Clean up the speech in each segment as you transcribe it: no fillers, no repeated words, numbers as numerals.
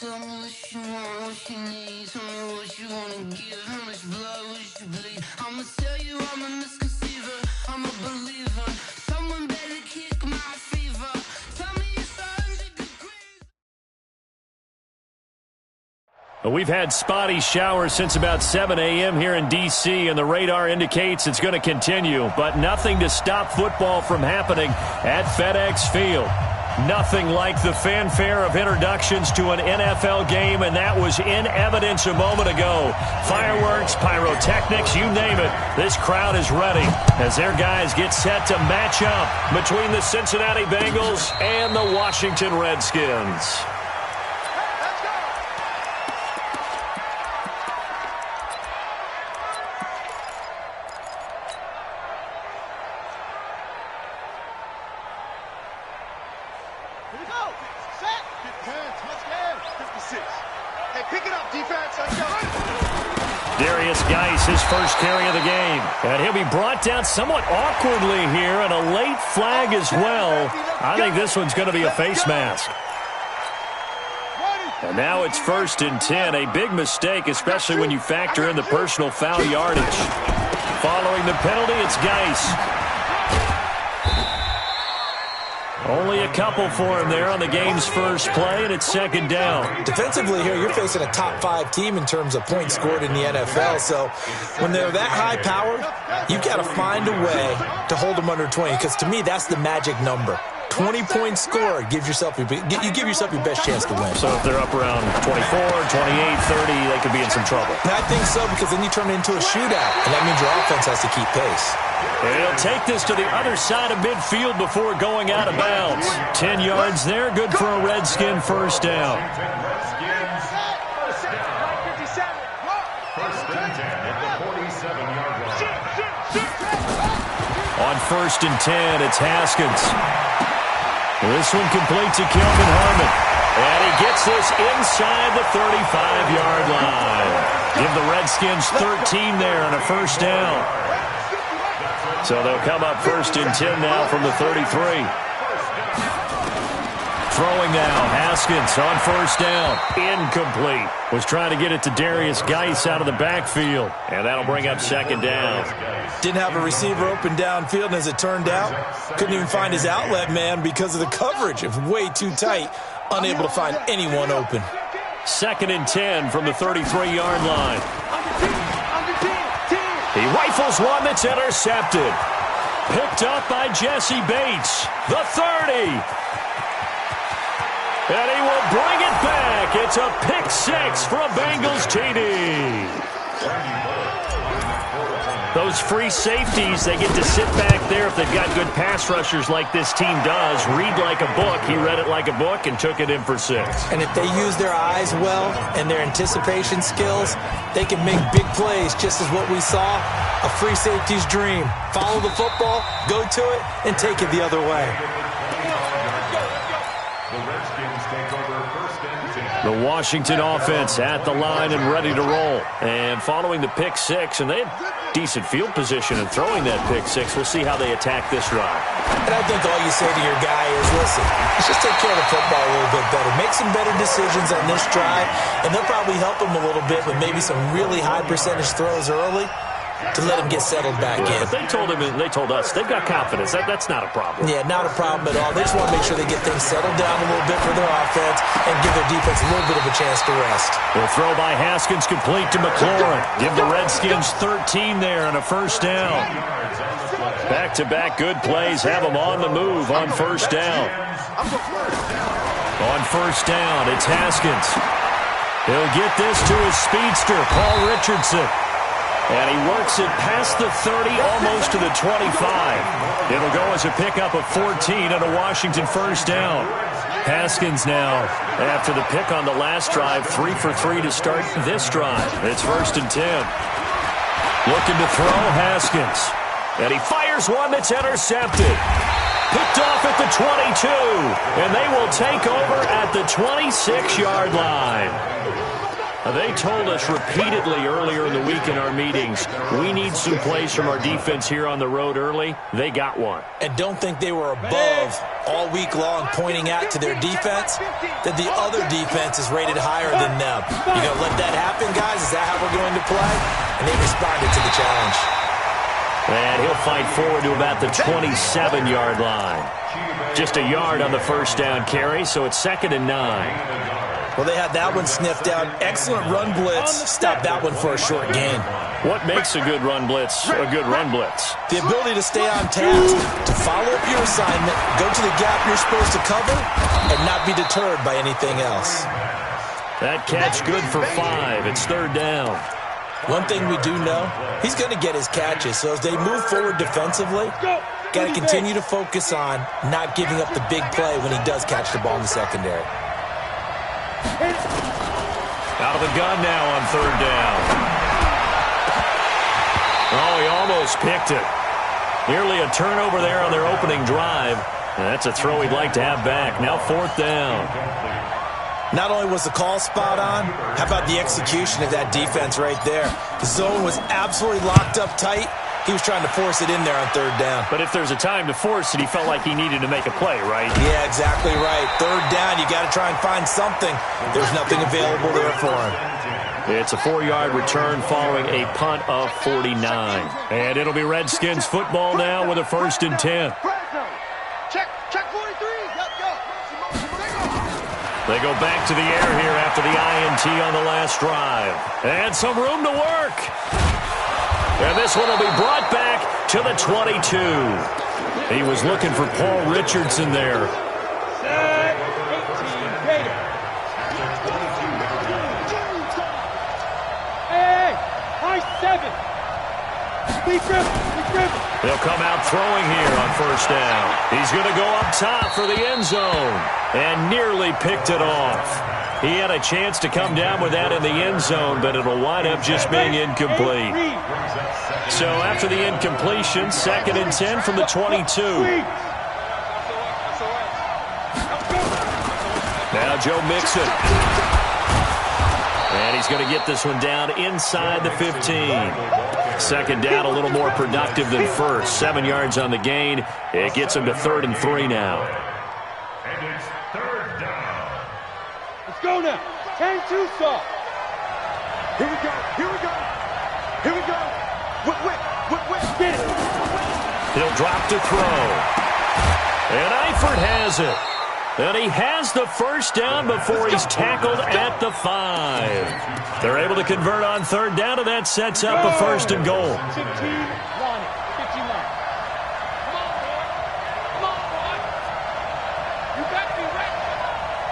Tell me what you want, what you need. Tell me what you wanna give. How much blood would you bleed? I'ma tell you I'm a misconceiver. I'm a believer. Someone better kick my fever. Tell me it's 100 degrees. We've had spotty showers since about 7 a.m. here in D.C., and the radar indicates it's going to continue, but nothing to stop football from happening at FedEx Field. Nothing like the fanfare of introductions to an NFL game, and that was in evidence a moment ago. Fireworks, pyrotechnics, you name it. This crowd is ready as their guys get set to match up between the Cincinnati Bengals and the Washington Redskins. His first carry of the game. And he'll be brought down somewhat awkwardly here, and a late flag as well. I think this one's going to be a face mask. And now it's 1st and 10. A big mistake, especially when you factor in the personal foul yardage. Following the penalty, it's Geis. Only a couple for him there on the game's first play, and it's 2nd down. Defensively here, you're facing a top-5 team in terms of points scored in the NFL. So when they're that high-powered, you've got to find a way to hold them under 20, because to me, that's the magic number. 20 points scored, you give yourself your best chance to win. So if they're up around 24, 28, 30, they could be in some trouble. I think so, because then you turn it into a shootout, and that means your offense has to keep pace. And he'll take this to the other side of midfield before going out of bounds. 10 yards there, good for a Redskin first down. On 1st and 10, it's Haskins. This one complete to Kelvin Harmon. And he gets this inside the 35-yard line. Give the Redskins 13 there and a first down. So they'll come up 1st and 10 now from the 33. Throwing now, Haskins on 1st down. Incomplete. Was trying to get it to Darius Geis out of the backfield. And that'll bring up 2nd down. Didn't have a receiver open downfield, and as it turned out, couldn't even find his outlet man because of the coverage. It was way too tight, unable to find anyone open. 2nd and 10 from the 33-yard line. He rifles one that's intercepted. Picked up by Jesse Bates. The 30. And he will bring it back. It's a pick 6 for a Bengals TD. Those free safeties, they get to sit back there if they've got good pass rushers like this team does. Read like a book. He read it like a book and took it in for 6. And if they use their eyes well and their anticipation skills, they can make big plays, just as what we saw, a free safety's dream. Follow the football, go to it, and take it the other way. The Washington offense at the line and ready to roll. And following the pick 6, and they had decent field position in throwing that pick 6. We'll see how they attack this drive. And I think all you say to your guy is, listen, let's just take care of the football a little bit better. Make some better decisions on this drive, and they'll probably help him a little bit with maybe some really high percentage throws early to let him get settled back in. But they told him, and they told us, they've got confidence. That's not a problem. Yeah, not a problem at all. They just want to make sure they get things settled down a little bit for their offense and give their defense a little bit of a chance to rest. The throw by Haskins complete to McLaurin. Give the Redskins 13 there and a first down. Back-to-back good plays have them on the move on 1st down. On 1st down, it's Haskins. He'll get this to his speedster, Paul Richardson. And he works it past the 30, almost to the 25. It'll go as a pickup of 14 and a Washington first down. Haskins now, after the pick on the last drive, 3 for 3 to start this drive. It's 1st and 10. Looking to throw, Haskins. And he fires one that's intercepted. Picked off at the 22. And they will take over at the 26-yard line. They told us repeatedly earlier in the week in our meetings, we need some plays from our defense here on the road early. They got one. And don't think they were above all week long pointing out to their defense that the other defense is rated higher than them. You going to let that happen, guys? Is that how we're going to play? And they responded to the challenge. And he'll fight forward to about the 27-yard line. Just a yard on the first down carry, so it's 2nd and 9. Well, they had that one sniffed out. Excellent run blitz. Stopped that one for a short gain. What makes a good run blitz a good run blitz? The ability to stay on task, to follow up your assignment, go to the gap you're supposed to cover, and not be deterred by anything else. That catch good for 5. It's 3rd down. One thing we do know, he's going to get his catches. So as they move forward defensively, got to continue to focus on not giving up the big play when he does catch the ball in the secondary. Out of the gun now on 3rd down. Oh, he almost picked it. Nearly a turnover there on their opening drive. And that's a throw he'd like to have back. Now 4th down. Not only was the call spot on, how about the execution of that defense right there? The zone was absolutely locked up tight. He was trying to force it in there on 3rd down. But if there's a time to force it, he felt like he needed to make a play, right? Yeah, exactly right. 3rd down, you got to try and find something. There's nothing available there for him. It's a 4-yard return following a punt of 49. And it'll be Redskins football now with a 1st and 10. Check 43. They go back to the air here after the INT on the last drive. And some room to work. And this one will be brought back to the 22. He was looking for Paul Richardson there. Set 18, Gator. Hey, high 7. Be driven. They'll come out throwing here on 1st down. He's going to go up top for the end zone. And nearly picked it off. He had a chance to come down with that in the end zone, but it'll wind up just being incomplete. So after the incompletion, 2nd and 10 from the 22. Now Joe Mixon. And he's going to get this one down inside the 15. 2nd down, a little more productive than 1st. 7 yards on the gain. It gets him to 3rd and 3 now. And it's 3rd down. Let's go now. 10-2 soft. Here we go. Get it. He'll drop to throw. And Eifert has it. And he has the 1st down before he's tackled at the 5. They're able to convert on 3rd down, and that sets up a 1st and goal. 15 wanted. 51. Come on, boy. You got to be ready.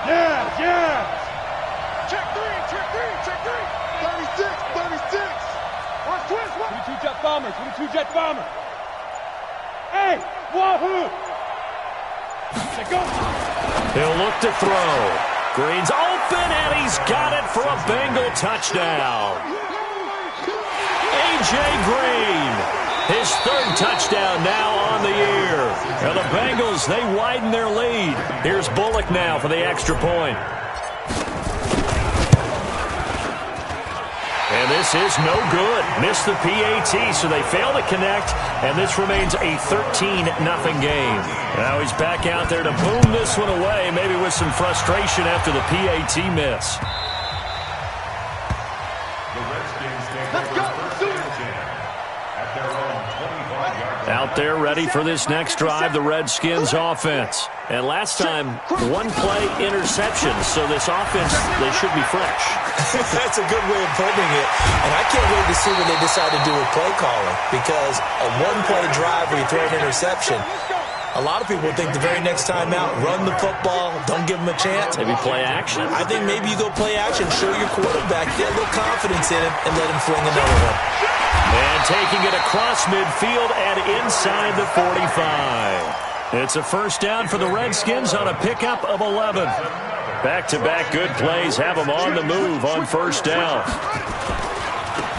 Yeah. Check 3. 36. Watch twist. 22 jet bomber. Hey, wahoo. Let's go. He'll look to throw. Green's open, and he's got it for a Bengal touchdown. A.J. Green, his 3rd touchdown now on the year. And the Bengals, they widen their lead. Here's Bullock now for the extra point. And this is no good. Missed the PAT, so they fail to connect, and this remains a 13-0 game. Now he's back out there to boom this one away, maybe with some frustration after the PAT miss. Out there ready for this next drive, the Redskins offense. And last time, 1-play interception, so this offense, they should be fresh. That's a good way of putting it. And I can't wait to see what they decide to do with play calling, because a 1-play drive where you throw an interception, a lot of people think the very next time out, run the football, don't give them a chance. Maybe play action? I think maybe you go play action, show your quarterback, get a little confidence in him, and let him fling another one. And taking it across midfield and inside the 45. It's a 1st down for the Redskins on a pickup of 11. Back-to-back good plays have them on the move on 1st down.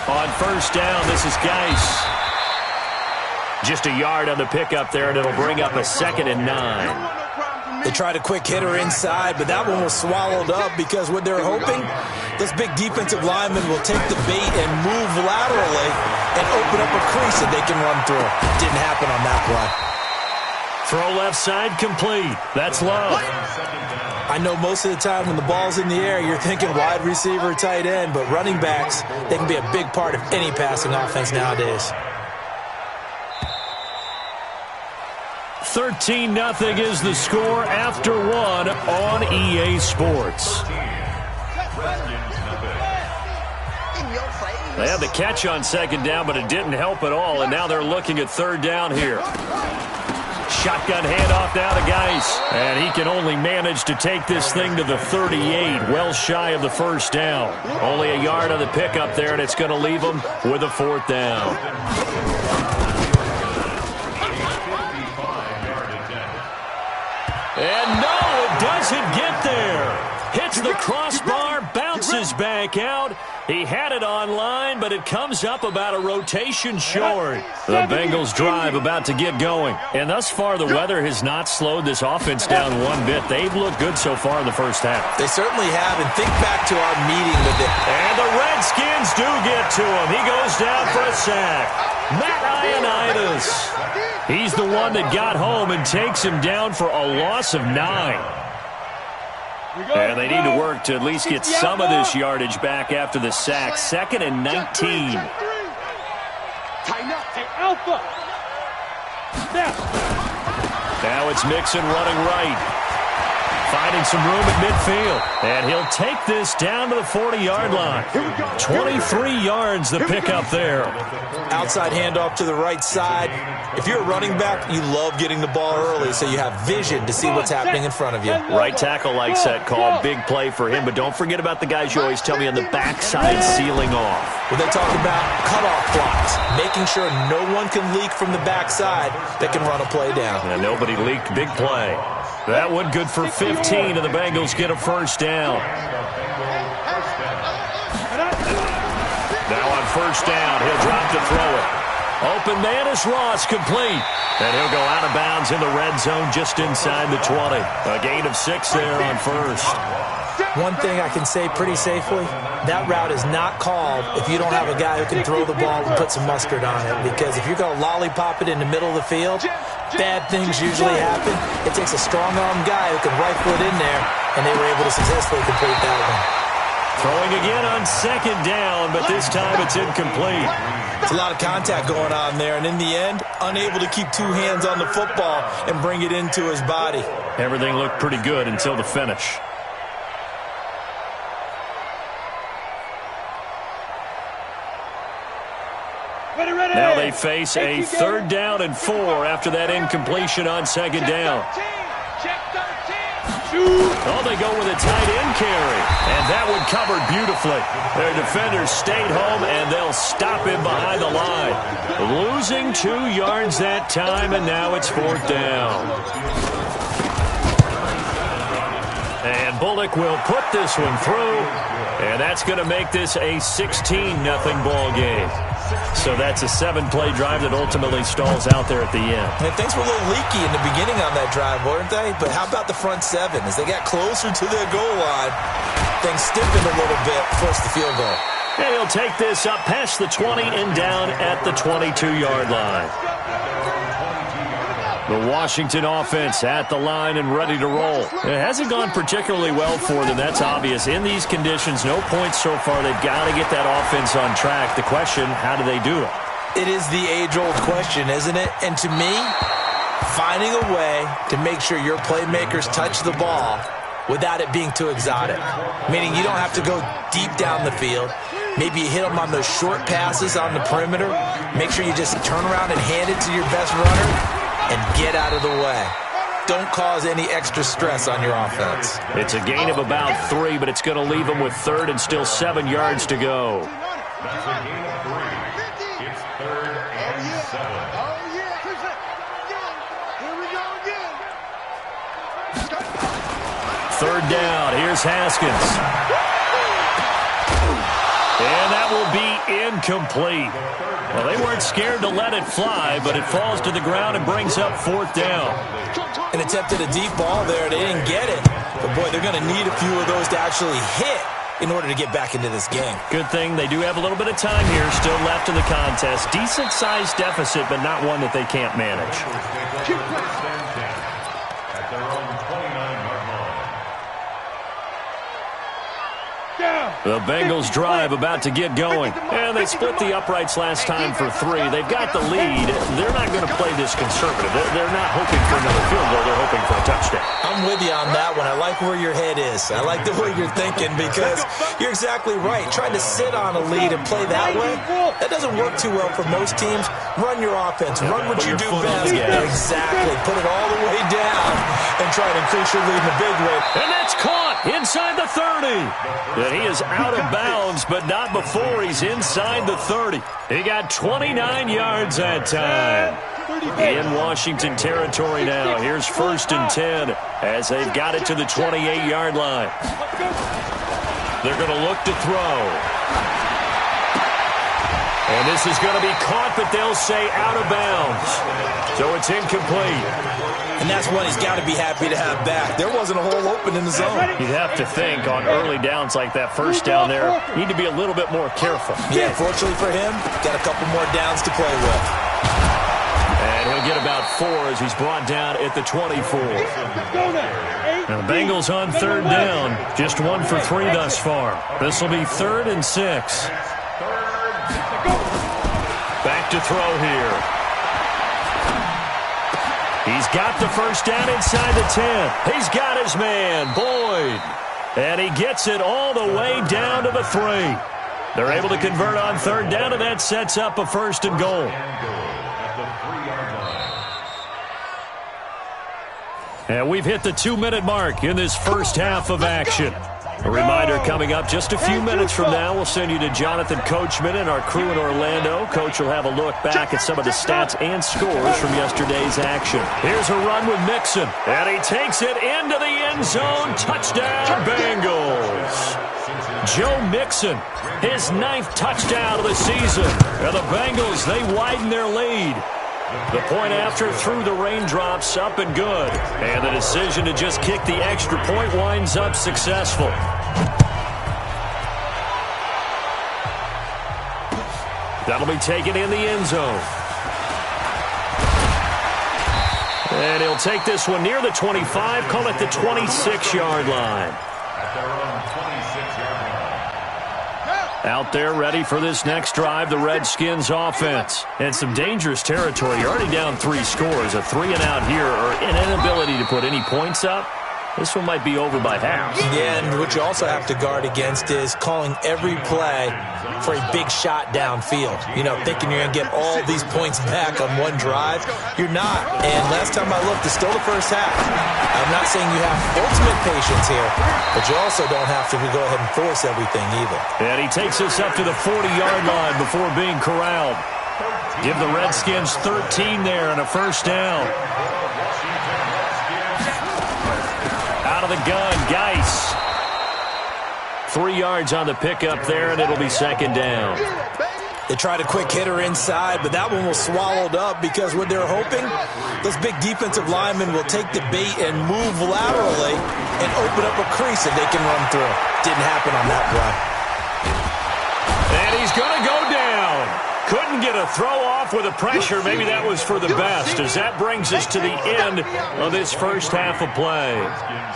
On 1st down, this is Geis. Just a yard on the pickup there, and it'll bring up a 2nd and 9. They tried a quick hitter inside, but that one was swallowed up because what they're hoping, this big defensive lineman will take the bait and move laterally and open up a crease that they can run through. Didn't happen on that play. Throw left side complete. That's Love. I know most of the time when the ball's in the air, you're thinking wide receiver, tight end, but running backs, they can be a big part of any passing offense nowadays. 13-0 is the score after one on EA Sports. They had the catch on second down, but it didn't help at all, and now they're looking at third down here. Shotgun handoff now to Geis, and he can only manage to take this thing to the 38, well shy of the first down. Only a yard on the pickup there, and it's going to leave him with a fourth down. And no, it doesn't get there. Hits the crossbar, bounces back out. He had it online, but it comes up about a rotation short. The Bengals drive about to get going. And thus far, the weather has not slowed this offense down one bit. They've looked good so far in the first half. They certainly have, and think back to our meeting with it. And the Redskins do get to him. He goes down for a sack. Matt Ioannidis. He's the one that got home and takes him down for a loss of 9. And they need to work to at least get some of this yardage back after the sack. 2nd and 19. Tighten up. Hey, Alpha. Now it's Mixon running right. Finding some room at midfield. And he'll take this down to the 40-yard line. 23 yards the pickup there. Outside handoff to the right side. If you're a running back, you love getting the ball early so you have vision to see what's happening in front of you. Right tackle likes that call. Big play for him. But don't forget about the guys you always tell me on the backside sealing off. Well, they talk about cutoff blocks, making sure no one can leak from the backside that can run a play down. And nobody leaked. Big play. That one good for 15, and the Bengals get a first down. Now on first down, he'll drop to throw it. Open man is Ross, complete. And he'll go out of bounds in the red zone just inside the 20. A gain of 6 there on first. One thing I can say pretty safely, that route is not called if you don't have a guy who can throw the ball and put some mustard on it. Because if you're going to lollipop it in the middle of the field, bad things usually happen. It takes a strong-armed guy who can rifle it in there, and they were able to successfully complete that one. Throwing again on second down, but this time it's incomplete. It's a lot of contact going on there, and in the end, unable to keep two hands on the football and bring it into his body. Everything looked pretty good until the finish. Now they face a 3rd down and 4 after that incompletion on second down. Oh, they go with a tight end carry, and that one covered beautifully. Their defenders stayed home, and they'll stop him behind the line. Losing 2 yards that time, and now it's 4th down. And Bullock will put this one through, and that's going to make this a 16-0 ball game. So that's a 7-play drive that ultimately stalls out there at the end. And things were a little leaky in the beginning on that drive, weren't they? But how about the front 7? As they got closer to their goal line, things stiffened a little bit, forced the field goal. And he'll take this up past the 20 and down at the 22-yard line. The Washington offense at the line and ready to roll. It hasn't gone particularly well for them, that's obvious. In these conditions, no points so far. They've got to get that offense on track. The question, how do they do it? It is the age-old question, isn't it? And to me, finding a way to make sure your playmakers touch the ball without it being too exotic. Meaning you don't have to go deep down the field. Maybe you hit them on those short passes on the perimeter. Make sure you just turn around and hand it to your best runner and get out of the way. Don't cause any extra stress on your offense. It's a gain of about 3, but it's going to leave them with 3rd and still 7 yards to go. That's a gain of 3. It's 3rd and 7. Here we go again. 3rd down. Here's Haskins. And that will be incomplete. Well, they weren't scared to let it fly, but it falls to the ground and brings up 4th down. And attempted a deep ball there. They didn't get it. But, boy, they're going to need a few of those to actually hit in order to get back into this game. Good thing they do have a little bit of time here still left in the contest. Decent-sized deficit, but not one that they can't manage. At their own 29-yard line. The Bengals drive about to get going. And they split the uprights last time for 3. They've got the lead. They're not going to play this conservative. They're not hoping for another field goal. They're hoping for a touchdown. I'm with you on that one. I like where your head is. I like the way you're thinking because you're exactly right. Trying to sit on a lead and play that way, that doesn't work too well for most teams. Run your offense. Run what you do best. Exactly. Put it all the way down and try to increase your lead in a big way. And that's caught inside the 30. And he is out of bounds, but not before he's inside the 30. He got 29 yards that time. In Washington territory now. Here's 1st and 10 as they've got it to the 28-yard line. They're going to look to throw. And this is going to be caught, but they'll say out of bounds. So it's incomplete. And that's one he's got to be happy to have back. There wasn't a hole open in the zone. You'd have to think on early downs like that, 1st down there, need to be a little bit more careful. Yeah, fortunately for him, got a couple more downs to play with. And he'll get about 4 as he's brought down at the 24. Now the Bengals on 3rd down, just 1 for 3 thus far. This will be 3rd and 6. Back to throw here. He's got the 1st down inside the 10. He's got his man, Boyd. And he gets it all the way down to the 3. They're able to convert on 3rd down, and that sets up a 1st and goal. And we've hit the 2-minute mark in this first half of action. A reminder coming up just a few minutes from now. We'll send you to Jonathan Coachman and our crew in Orlando. Coach will have a look back at some of the stats and scores from yesterday's action. Here's a run with Mixon. And he takes it into the end zone. Touchdown, Bengals. Joe Mixon, his 9th touchdown of the season. And the Bengals, they widen their lead. The point after through the raindrops, up and good. And the decision to just kick the extra point winds up successful. That'll be taken in the end zone. And he'll take this one near the 25, call it the 26-yard line. Out there ready for this next drive, the Redskins offense. And some dangerous territory. You're already down 3 scores. A 3-and-out here or an inability to put any points up. This one might be over by half. Yeah, and what you also have to guard against is calling every play for a big shot downfield. You know, thinking you're going to get all these points back on one drive. You're not. And last time I looked, it's still the first half. I'm not saying you have ultimate patience here, but you also don't have to go ahead and force everything either. And he takes us up to the 40-yard line before being corralled. Give the Redskins 13 there and a 1st down. Out of the gun, Geis. 3 yards on the pickup there, and it'll be 2nd down. They tried a quick hitter inside, but that one was swallowed up because what they're hoping, those big defensive linemen will take the bait and move laterally and open up a crease that they can run through. Didn't happen on that run. And he's going to go down. Couldn't get a throw off with the pressure. Maybe that was for the best, as that brings us to the end of this first half of play.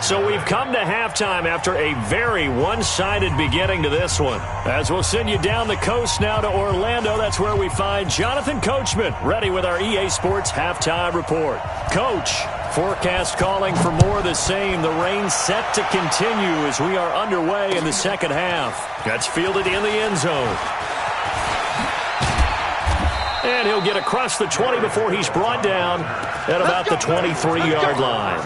So we've come to halftime after a very one-sided beginning to this one. As we'll send you down the coast now to Orlando, that's where we find Jonathan Coachman, ready with our EA Sports Halftime Report. Coach, forecast calling for more of the same. The rain set to continue as we are underway in the second half. That's fielded in the end zone. And he'll get across the 20 before he's brought down at about the 23-yard line.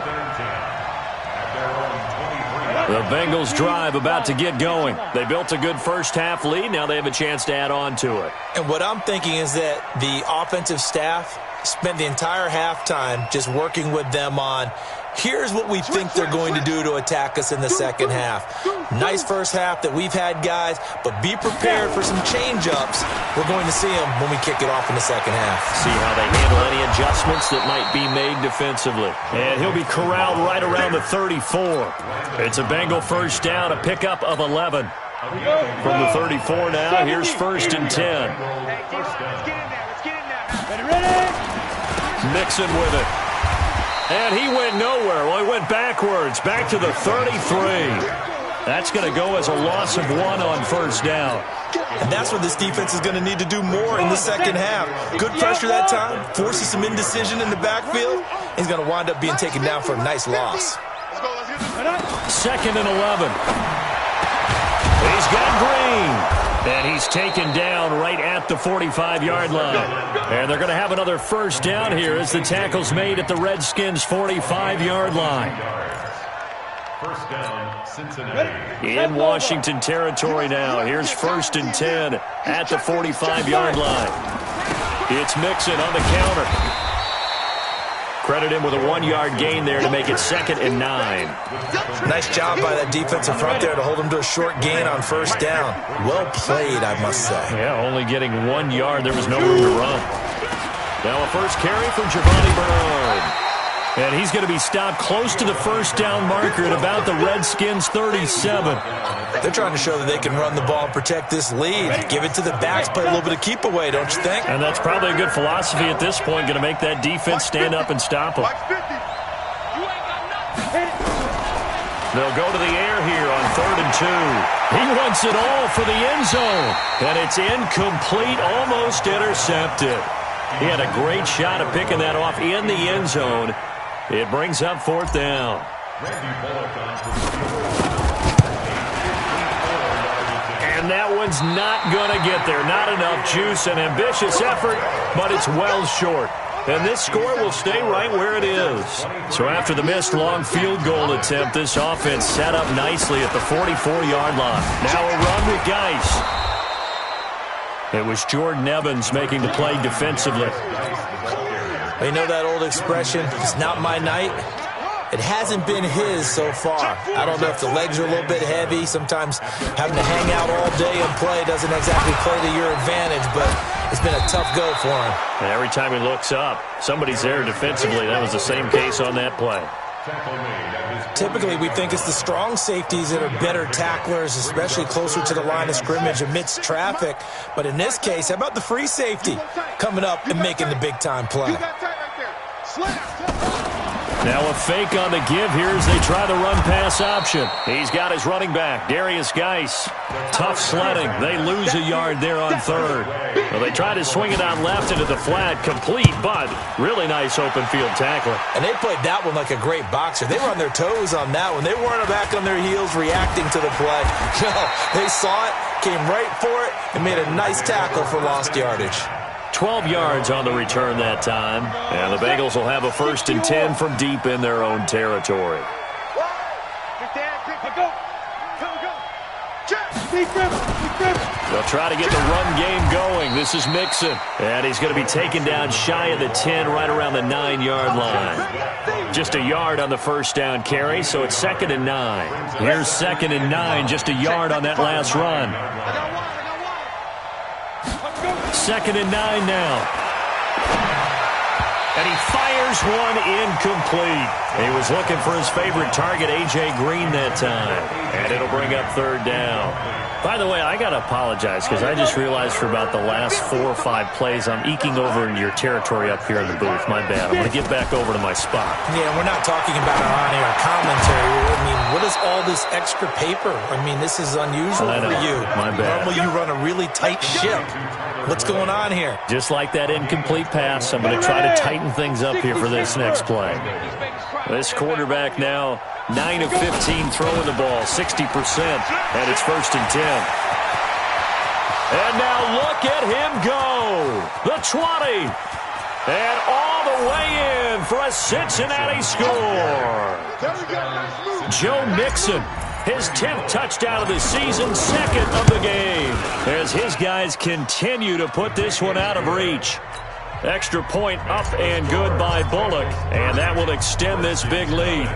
The Bengals drive about to get going. They built a good first half lead. Now they have a chance to add on to it. And what I'm thinking is that the offensive staff spent the entire halftime just working with them on, here's what we think they're going to do to attack us in the second half. Nice first half that we've had, guys, but be prepared for some change-ups. We're going to see them when we kick it off in the second half. See how they handle any adjustments that might be made defensively. And he'll be corralled right around the 34. It's a Bengal first down, a pickup of 11. From the 34 now, here's 1st and 10. Mixon with it. And he went nowhere. Well, he went backwards, back to the 33. That's going to go as a loss of 1 on first down. And that's what this defense is going to need to do more in the second half. Good pressure that time, forces some indecision in the backfield. He's going to wind up being taken down for a nice loss. 2nd and 11. He's got Green. And he's taken down right at the 45-yard line. And they're going to have another first down here as the tackle's made at the Redskins' 45-yard line. First down, Cincinnati. In Washington territory now. Here's 1st and 10 at the 45-yard line. It's Mixon on the counter. Credit him with a 1-yard gain there to make it 2nd and 9. Nice job by that defensive front there to hold him to a short gain on first down. Well played, I must say. Yeah, only getting 1 yard. There was no room to run. Now a first carry from Giovanni Bernard. And he's going to be stopped close to the first down marker at about the Redskins' 37. They're trying to show that they can run the ball and protect this lead. Give it to the backs, play a little bit of keep away, don't you think? And that's probably a good philosophy at this point, going to make that defense stand up and stop them. They'll go to the air here on 3rd and 2. He wants it all for the end zone. And it's incomplete, almost intercepted. He had a great shot at picking that off in the end zone. It brings up 4th down. And that one's not going to get there. Not enough juice, an ambitious effort, but it's well short. And this score will stay right where it is. So after the missed long field goal attempt, this offense set up nicely at the 44-yard line. Now a run with Geis. It was Jordan Evans making the play defensively. You know that old expression, it's not my night? It hasn't been his so far. I don't know if the legs are a little bit heavy. Sometimes having to hang out all day and play doesn't exactly play to your advantage, but it's been a tough go for him. And every time he looks up, somebody's there defensively. That was the same case on that play. Typically, we think it's the strong safeties that are better tacklers, especially closer to the line of scrimmage amidst traffic. But in this case, how about the free safety coming up and making the big-time play? Now a fake on the give here as they try the run-pass option. He's got his running back, Darius Geis. Tough sledding. They lose a yard there on 3rd. Well, they try to swing it on left into the flat, complete, but really nice open field tackling. And they played that one like a great boxer. They were on their toes on that one. They weren't back on their heels reacting to the play. No, they saw it, came right for it, and made a nice tackle for lost yardage. 12 yards on the return that time. And the Bengals will have a 1st and 10 from deep in their own territory. They'll try to get the run game going. This is Mixon. And he's going to be taken down shy of the 10, right around the 9-yard line. Just a yard on the first down carry, so it's 2nd and 9. Here's 2nd and 9, just a yard on that last run. 2nd and 9 now. And he fires one incomplete. He was looking for his favorite target, A.J. Green, that time. And it'll bring up 3rd down. By the way, I got to apologize because I just realized for about the last 4 or 5 plays I'm eking over into your territory up here in the booth. My bad. I'm going to get back over to my spot. Yeah, we're not talking about our on-air commentary. I mean, what is all this extra paper? I mean, this is unusual for you. My bad. Normally you run a really tight ship. What's going on here? Just like that incomplete pass, I'm going to try to tighten things up here for this next play. This quarterback now 9 of 15 throwing the ball, 60%, and it's 1st and 10. And now look at him go. The 20. And all the way in for a Cincinnati score. Joe Mixon, his 10th touchdown of the season, 2nd of the game, as his guys continue to put this one out of reach. Extra point up and good by Bullock, and that will extend this big lead.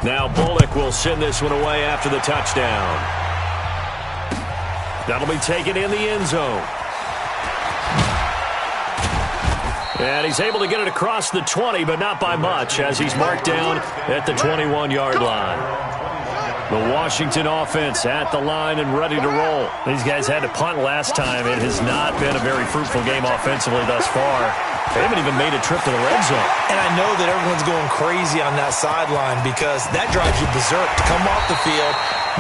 Now Bullock will send this one away after the touchdown. That'll be taken in the end zone. And he's able to get it across the 20, but not by much, as he's marked down at the 21-yard line. The Washington offense at the line and ready to roll. These guys had to punt last time. It has not been a very fruitful game offensively thus far. They haven't even made a trip to the red zone. And I know that everyone's going crazy on that sideline because that drives you berserk to come off the field,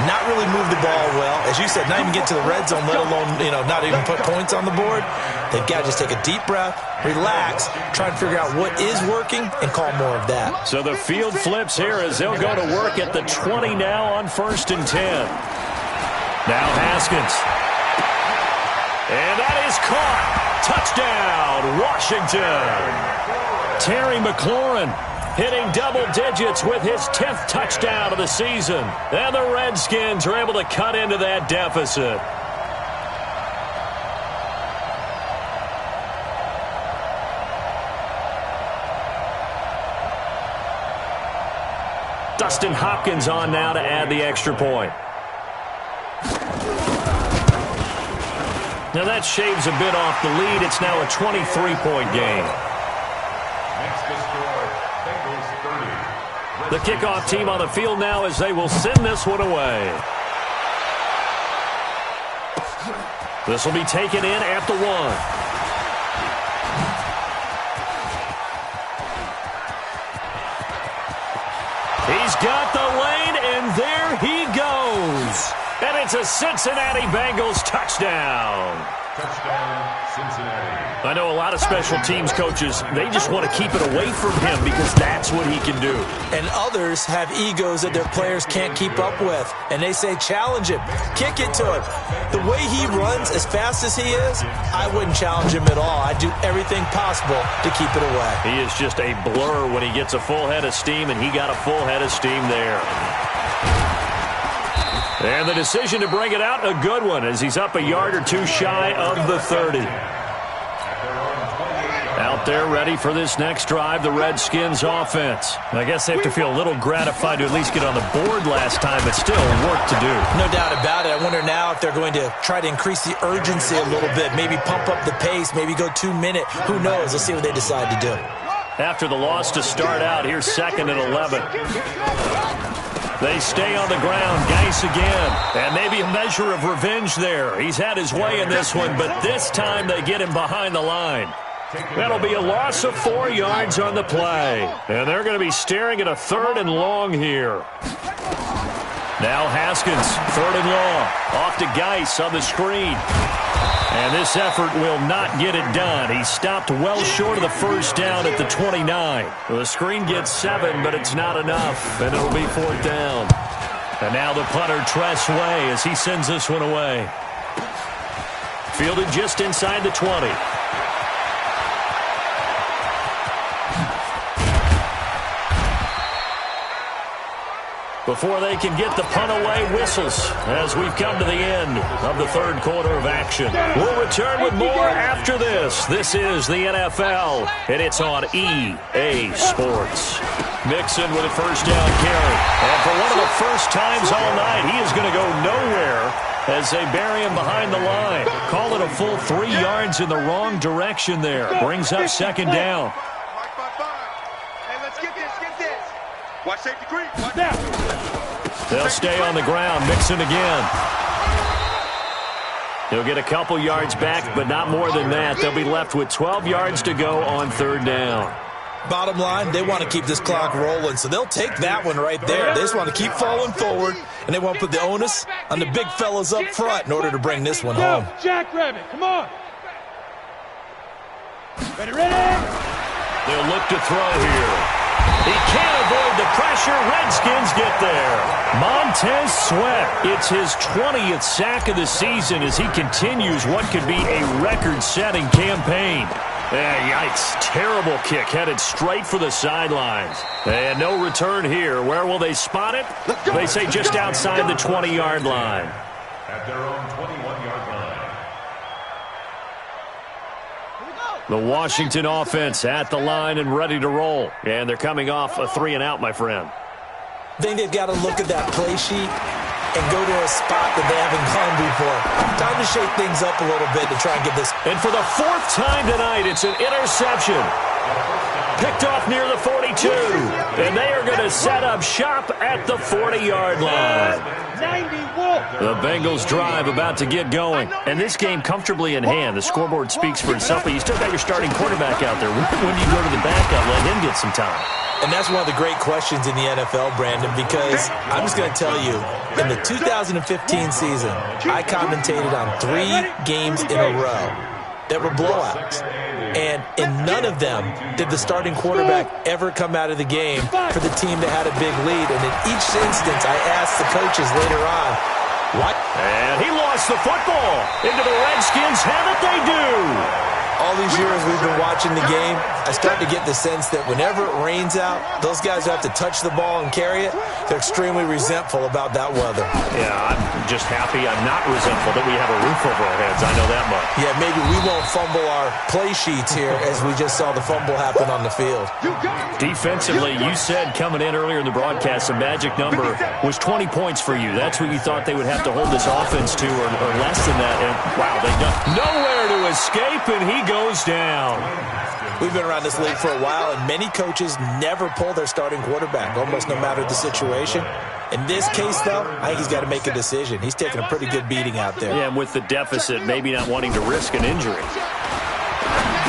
not really move the ball well. As you said, not even get to the red zone, let alone, not even put points on the board. They've got to just take a deep breath, relax, try and figure out what is working, and call more of that. So the field flips here as they'll go to work at the 20 now on 1st and 10. Now Haskins. And that is caught. Touchdown, Washington. Terry McLaurin hitting double digits with his 10th touchdown of the season. And the Redskins are able to cut into that deficit. Dustin Hopkins on now to add the extra point. Now that shaves a bit off the lead. It's now a 23-point game. The kickoff team on the field now as they will send this one away. This will be taken in at the 1. He's got the lane, and there he goes. And it's a Cincinnati Bengals touchdown. Touchdown, Cincinnati. I know a lot of special teams coaches, they just want to keep it away from him because that's what he can do. And others have egos that their players can't keep up with. And they say, challenge him, kick it to him. The way he runs as fast as he is, I wouldn't challenge him at all. I'd do everything possible to keep it away. He is just a blur when he gets a full head of steam, and he got a full head of steam there. And the decision to bring it out, a good one, as he's up a yard or two shy of the 30. Out there ready for this next drive, the Redskins offense. I guess they have to feel a little gratified to at least get on the board last time, but still work to do. No doubt about it. I wonder now if they're going to try to increase the urgency a little bit, maybe pump up the pace, maybe go 2 minute. Who knows? Let's see what they decide to do. After the loss to start out, here's 2nd and 11. They stay on the ground. Geis again. And maybe a measure of revenge there. He's had his way in this one, but this time they get him behind the line. That'll be a loss of 4 yards on the play. And they're going to be staring at a 3rd and long here. Now Haskins, 3rd and long. Off to Geis on the screen. And this effort will not get it done. He stopped well short of the first down at the 29. The screen gets 7, but it's not enough, and it'll be 4th down. And now the punter, Tress Way, as he sends this one away. Fielded just inside the 20. Before they can get the punt away, whistles as we've come to the end of the 3rd quarter of action. We'll return with more after this. This is the NFL, and it's on EA Sports. Mixon with a first down carry. And for one of the first times all night, he is going to go nowhere as they bury him behind the line. Call it a full 3 yards in the wrong direction there. Brings up 2nd down. Hey, let's get this. Watch safety creep. Watch that. They'll stay on the ground. Mixon again. He'll get a couple yards back, but not more than that. They'll be left with 12 yards to go on 3rd down. Bottom line, they want to keep this clock rolling, so they'll take that one right there. They just want to keep falling forward, and they want to put the onus on the big fellas up front in order to bring this one home. Jackrabbit, come on. Ready? They'll look to throw here. He can't avoid the pressure. Redskins get there. Montez Sweat. It's his 20th sack of the season as he continues what could be a record-setting campaign. Yikes. Terrible kick headed straight for the sidelines. And no return here. Where will they spot it? They say just outside the 20-yard line. At their own 21-yard line. The Washington offense at the line and ready to roll. And they're coming off a 3-and-out, my friend. I think they've got to look at that play sheet and go to a spot that they haven't gone before. Time to shake things up a little bit to try and get this. And for the 4th time tonight, it's an interception. Picked off near the 42. And they are going to set up shop at the 40-yard line. 91. The Bengals drive about to get going. And this game comfortably in hand. The scoreboard speaks for itself, but you still got your starting quarterback out there. When do you go to the backup, let him get some time? And that's one of the great questions in the NFL, Brandon, because I'm just going to tell you, in the 2015 season, I commentated on 3 games in a row that were blowouts. And in none of them did the starting quarterback ever come out of the game for the team that had a big lead. And in each instance, I asked the coaches later on, what? And he lost the football. Into the Redskins have it, they do. All these years we've been watching the game, I start to get the sense that whenever it rains out, those guys who have to touch the ball and carry it, they're extremely resentful about that weather. Yeah, I'm just happy I'm not resentful that we have a roof over our heads. I know that much. Yeah, maybe we won't fumble our play sheets here as we just saw the fumble happen on the field. Defensively, you said coming in earlier in the broadcast, the magic number was 20 points for you. That's what you thought they would have to hold this offense to or less than that. And, wow, they've done nowhere to escape, and he goes down. We've been around this league for a while, and many coaches never pull their starting quarterback, almost no matter the situation. In this case, though, I think he's got to make a decision. He's taking a pretty good beating out there. Yeah, and with the deficit, maybe not wanting to risk an injury.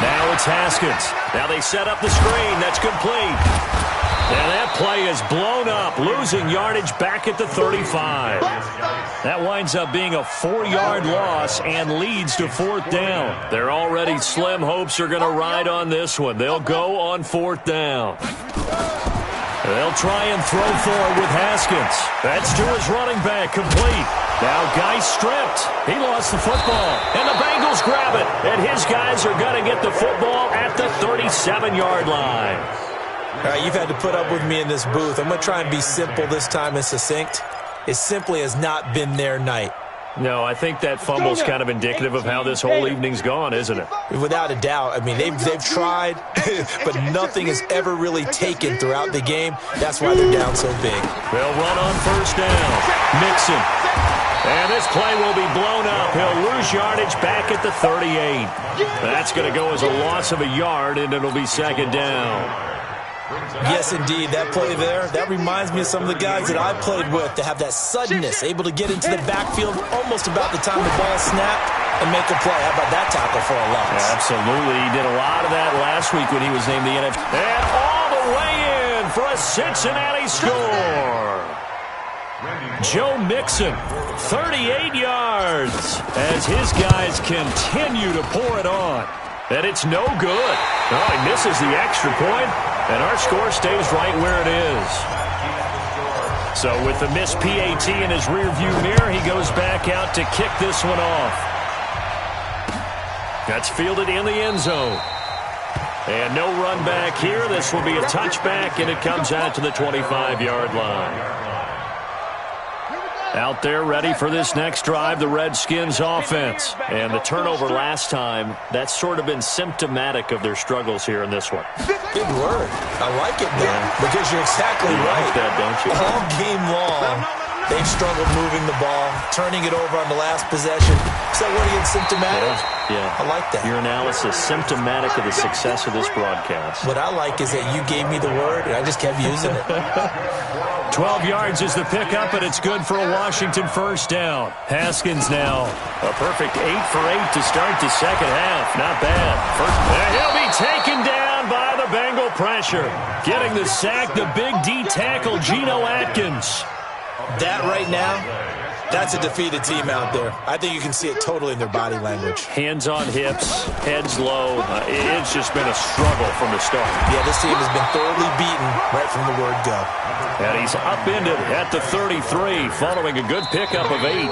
Now it's Haskins. Now they set up the screen. That's complete. And that play is blown up, losing yardage back at the 35. That winds up being a 4-yard loss and leads to 4th down. Their already slim hopes are going to ride on this one. They'll go on 4th down. They'll try and throw forward with Haskins. That's to his running back, complete. Now Geis stripped. He lost the football, and the Bengals grab it. And his guys are going to get the football at the 37-yard line. All right, you've had to put up with me in this booth. I'm going to try and be simple this time and succinct. It simply has not been their night. No, I think that fumble's kind of indicative of how this whole evening's gone, isn't it? Without a doubt. I mean, they've tried, but nothing has ever really taken throughout the game. That's why they're down so big. They'll run on 1st down. Mixon. And this play will be blown up. He'll lose yardage back at the 38. That's going to go as a loss of a yard, and it'll be 2nd down. Yes, indeed. That play there, that reminds me of some of the guys that I played with to have that suddenness, able to get into the backfield almost about the time the ball snapped and make a play. How about that tackle for a loss? Yeah, absolutely. He did a lot of that last week when he was named the NFL. And all the way in for a Cincinnati score. Joe Mixon, 38 yards, as his guys continue to pour it on. And it's no good. Oh, he misses the extra point, and our score stays right where it is. So with the missed PAT in his rearview mirror, he goes back out to kick this one off. That's fielded in the end zone. And no run back here. This will be a touchback, and it comes out to the 25-yard line. Out there ready for this next drive, the Redskins offense. And the turnover last time, that's sort of been symptomatic of their struggles here in this one. Big word. I like it, man, because you're exactly right. Like that, don't you? All game long, they've struggled moving the ball, turning it over on the last possession. Is that word again, symptomatic? Yeah. I like that. Your analysis, symptomatic of the success of this broadcast. What I like is that you gave me the word, and I just kept using it. 12 yards is the pickup, and it's good for a Washington 1st down. Haskins now. A perfect 8 for 8 to start the 2nd half. Not bad. And he'll be taken down by the Bengal pressure. Getting the sack, the big D tackle, Geno Atkins. That right now, that's a defeated team out there. I think you can see it totally in their body language. Hands on hips, heads low. It's just been a struggle from the start. Yeah, this team has been thoroughly beaten right from the word go. And he's upended at the 33, following a good pickup of 8.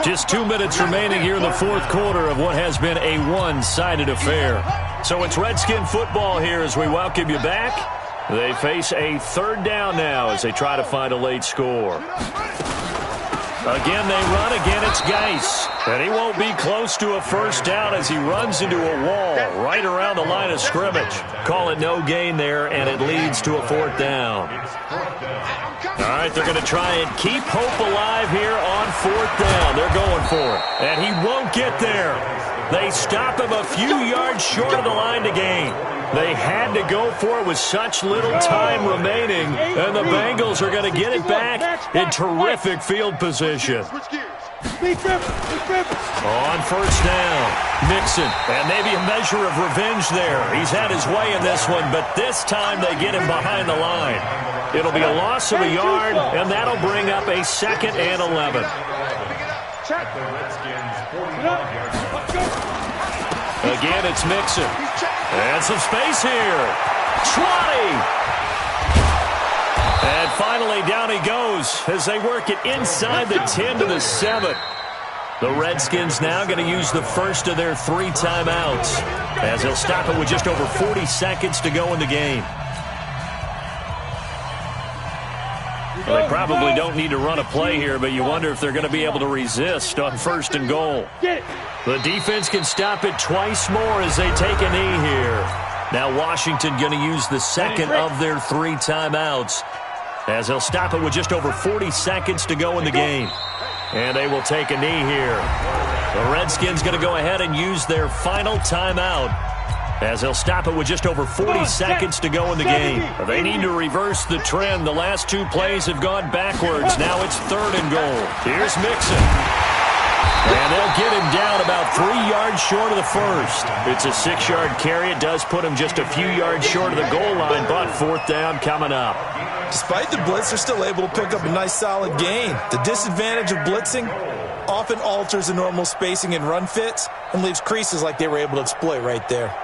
Just 2 minutes remaining here in the 4th quarter of what has been a one-sided affair. So it's Redskin football here as we welcome you back. They face a 3rd down now as they try to find a late score. Again, they run. Again, it's Geis. And he won't be close to a first down as he runs into a wall right around the line of scrimmage. Call it no gain there, and it leads to a 4th down. All right, they're going to try and keep hope alive here on 4th down. They're going for it, and he won't get there. They stop him a few yards short of the line to gain. They had to go for it with such little time remaining, and the Bengals are going to get it back in terrific field position. On first down, Mixon, and maybe a measure of revenge there. He's had his way in this one, but this time they get him behind the line. It'll be a loss of a yard, and that'll bring up a 2nd and 11. Again, it's Mixon. And some space here. 20. And finally, down he goes as they work it inside the 10 to the 7. The Redskins now going to use the first of their 3 timeouts as they'll stop it with just over 40 seconds to go in the game. Well, they probably don't need to run a play here, but you wonder if they're going to be able to resist on 1st and goal. The defense can stop it twice more as they take a knee here. Now Washington going to use the 2nd of their 3 timeouts as they'll stop it with just over 40 seconds to go in the game. And they will take a knee here. The Redskins going to go ahead and use their final timeout as they'll stop it with just over 40 seconds to go in the game. They need to reverse the trend. The last 2 plays have gone backwards. Now it's 3rd and goal. Here's Mixon. And they'll get him down about 3 yards short of the first. It's a 6-yard carry. It does put him just a few yards short of the goal line, but 4th down coming up. Despite the blitz, they're still able to pick up a nice solid gain. The disadvantage of blitzing often alters the normal spacing and run fits and leaves creases like they were able to exploit right there.